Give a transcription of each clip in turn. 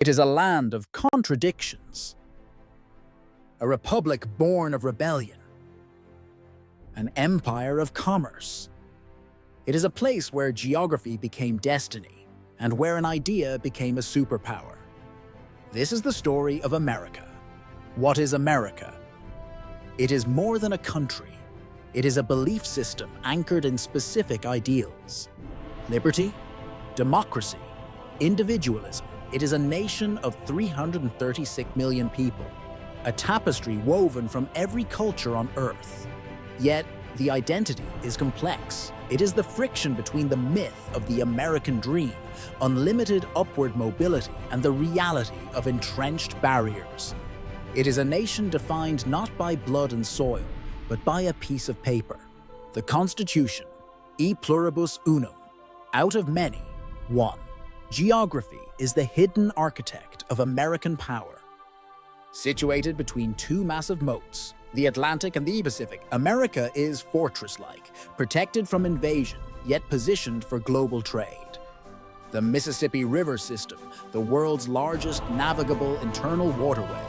It is a land of contradictions, a republic born of rebellion, an empire of commerce. It is a place where geography became destiny and where an idea became a superpower. This is the story of America. What is America? It is more than a country. It is a belief system anchored in specific ideals. Liberty, democracy, individualism. It is a nation of 336 million people, a tapestry woven from every culture on Earth. Yet, the identity is complex. It is the friction between the myth of the American dream, unlimited upward mobility, and the reality of entrenched barriers. It is a nation defined not by blood and soil, but by a piece of paper. The Constitution, e pluribus unum, out of many, one. Geography is the hidden architect of American power. Situated between two massive moats, the Atlantic and the Pacific, America is fortress-like, protected from invasion, yet positioned for global trade. The Mississippi River system, the world's largest navigable internal waterway,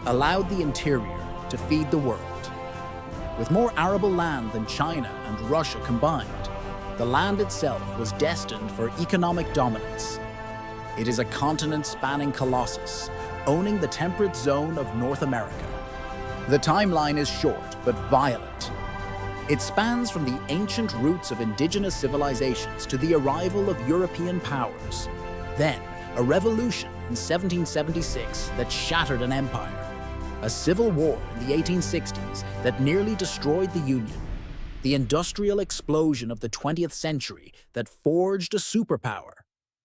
allowed the interior to feed the world. With more arable land than China and Russia combined, the land itself was destined for economic dominance. It is a continent-spanning colossus, owning the temperate zone of North America. The timeline is short but violent. It spans from the ancient roots of indigenous civilizations to the arrival of European powers. Then, a revolution in 1776 that shattered an empire. A civil war in the 1860s that nearly destroyed the Union. The industrial explosion of the 20th century that forged a superpower.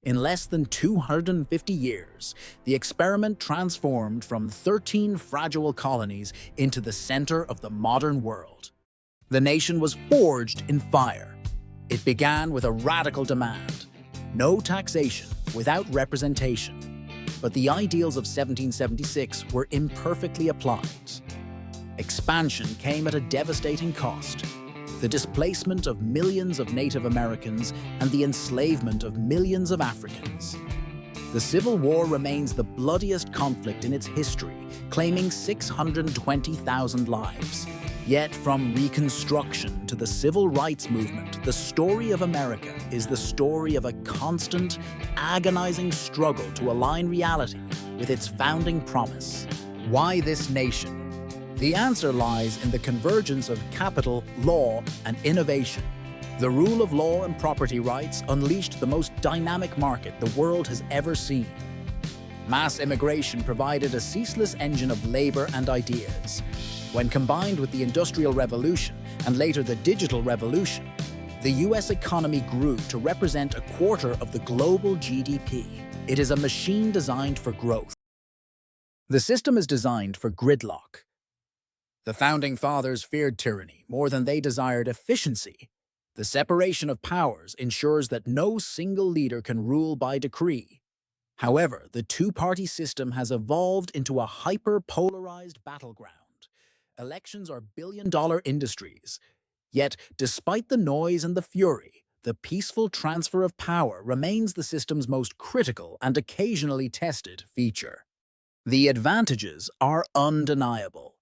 In less than 250 years, the experiment transformed from 13 fragile colonies into the center of the modern world. The nation was forged in fire. It began with a radical demand: no taxation without representation. But the ideals of 1776 were imperfectly applied. Expansion came at a devastating cost: the displacement of millions of Native Americans and the enslavement of millions of Africans. The Civil War remains the bloodiest conflict in its history, claiming 620,000 lives. Yet, from Reconstruction to the Civil Rights Movement, the story of America is the story of a constant, agonizing struggle to align reality with its founding promise. Why this nation? The answer lies in the convergence of capital, law, and innovation. The rule of law and property rights unleashed the most dynamic market the world has ever seen. Mass immigration provided a ceaseless engine of labor and ideas. When combined with the Industrial Revolution and later the Digital Revolution, the US economy grew to represent a quarter of the global GDP. It is a machine designed for growth. The system is designed for gridlock. The Founding Fathers feared tyranny more than they desired efficiency. The separation of powers ensures that no single leader can rule by decree. However, the two-party system has evolved into a hyper-polarized battleground. Elections are billion-dollar industries. Yet, despite the noise and the fury, the peaceful transfer of power remains the system's most critical and occasionally tested feature. The advantages are undeniable.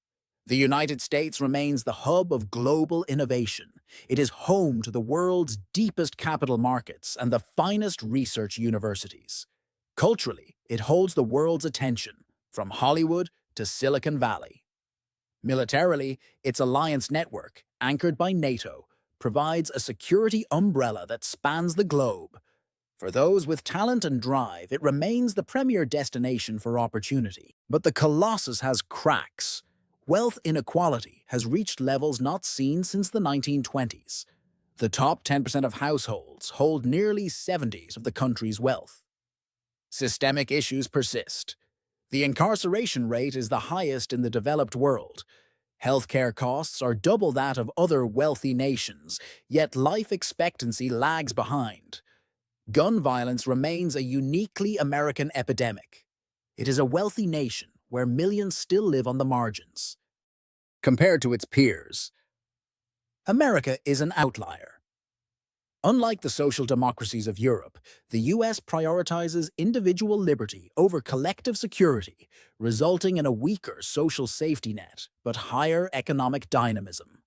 The United States remains the hub of global innovation. It is home to the world's deepest capital markets and the finest research universities. Culturally, it holds the world's attention, from Hollywood to Silicon Valley. Militarily, its alliance network, anchored by NATO, provides a security umbrella that spans the globe. For those with talent and drive, it remains the premier destination for opportunity. But the Colossus has cracks. Wealth inequality has reached levels not seen since the 1920s. The top 10% of households hold nearly 70% of the country's wealth. Systemic issues persist. The incarceration rate is the highest in the developed world. Healthcare costs are double that of other wealthy nations, yet life expectancy lags behind. Gun violence remains a uniquely American epidemic. It is a wealthy nation where millions still live on the margins. Compared to its peers, America is an outlier. Unlike the social democracies of Europe, the US prioritizes individual liberty over collective security, resulting in a weaker social safety net but higher economic dynamism.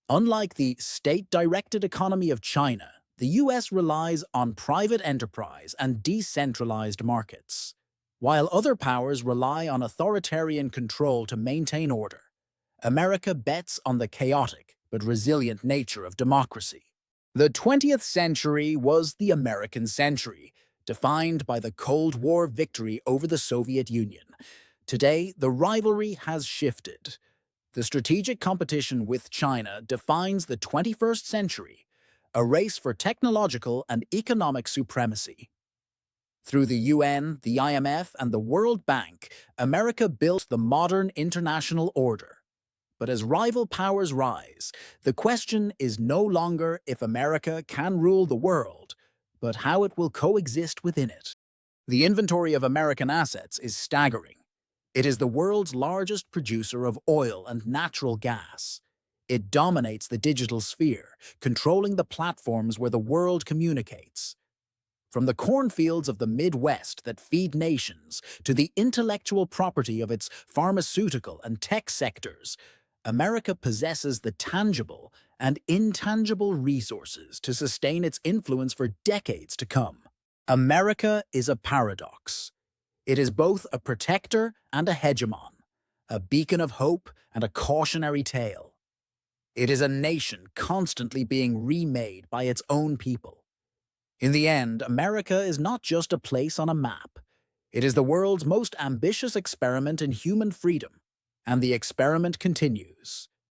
Unlike the state-directed economy of China, the US relies on private enterprise and decentralized markets, while other powers rely on authoritarian control to maintain order. America bets on the chaotic but resilient nature of democracy. The 20th century was the American century, defined by the Cold War victory over the Soviet Union. Today, the rivalry has shifted. The strategic competition with China defines the 21st century, a race for technological and economic supremacy. Through the UN, the IMF, and the World Bank, America built the modern international order. But as rival powers rise, the question is no longer if America can rule the world, but how it will coexist within it. The inventory of American assets is staggering. It is the world's largest producer of oil and natural gas. It dominates the digital sphere, controlling the platforms where the world communicates. From the cornfields of the Midwest that feed nations to the intellectual property of its pharmaceutical and tech sectors, America possesses the tangible and intangible resources to sustain its influence for decades to come. America is a paradox. It is both a protector and a hegemon, a beacon of hope and a cautionary tale. It is a nation constantly being remade by its own people. In the end, America is not just a place on a map. It is the world's most ambitious experiment in human freedom, and the experiment continues.